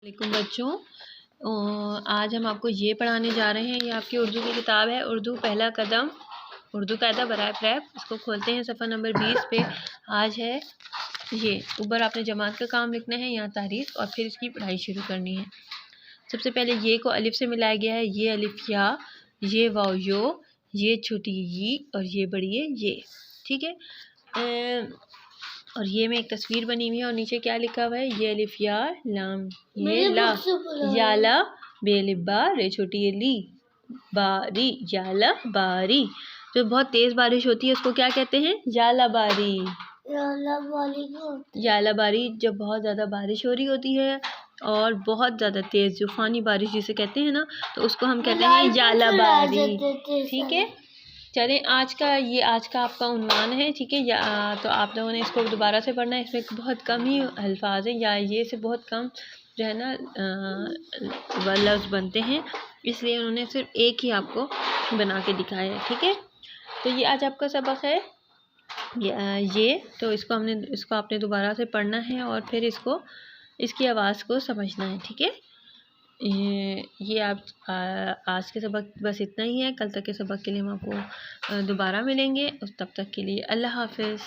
वालेकुम बच्चों, आज हम आपको ये पढ़ाने जा रहे हैं। ये आपकी उर्दू की किताब है, उर्दू पहला कदम, उर्दू कायदा बराए प्रैप। इसको खोलते हैं सफ़ा नंबर 20 पे। आज है ये ऊपर आपने जमात का काम लिखना है, यहाँ तारीख, और फिर इसकी पढ़ाई शुरू करनी है। सबसे पहले ये को अलिफ से मिलाया गया है। ये अलिफ या, ये वाव यो, ये छोटी ई और ये बड़ी है ये। ठीक है। और ये में एक तस्वीर बनी हुई है और नीचे क्या लिखा हुआ है, ये अलिफ या लाम, ये ला, या ला बेलिबा रे छोटी ये ली, बारी याला बारी। जो बहुत तेज बारिश होती है उसको क्या कहते हैं, याला बारी। याला बारी जब बहुत ज़्यादा बारिश हो रही होती है और बहुत ज़्यादा तेज़ तूफानी बारिश जिसे कहते हैं ना, तो उसको हम कहते हैं याला बारी। ठीक है, चलें आज का आपका उन्वान है। ठीक है, तो आप लोगों ने इसको दोबारा से पढ़ना है। इसमें बहुत कम ही अल्फाज हैं, या ये से बहुत कम जो है ना लफ्ज़ बनते हैं, इसलिए उन्होंने सिर्फ एक ही आपको बना के दिखाया है। ठीक है, तो ये आज आपका सबक है ये तो इसको आपने दोबारा से पढ़ना है और फिर इसकी आवाज़ को समझना है। ठीक है, ये आप आज के सबक बस इतना ही है। कल तक के सबक के लिए हम आपको दोबारा मिलेंगे। तब तक के लिए अल्लाह हाफ़िज़।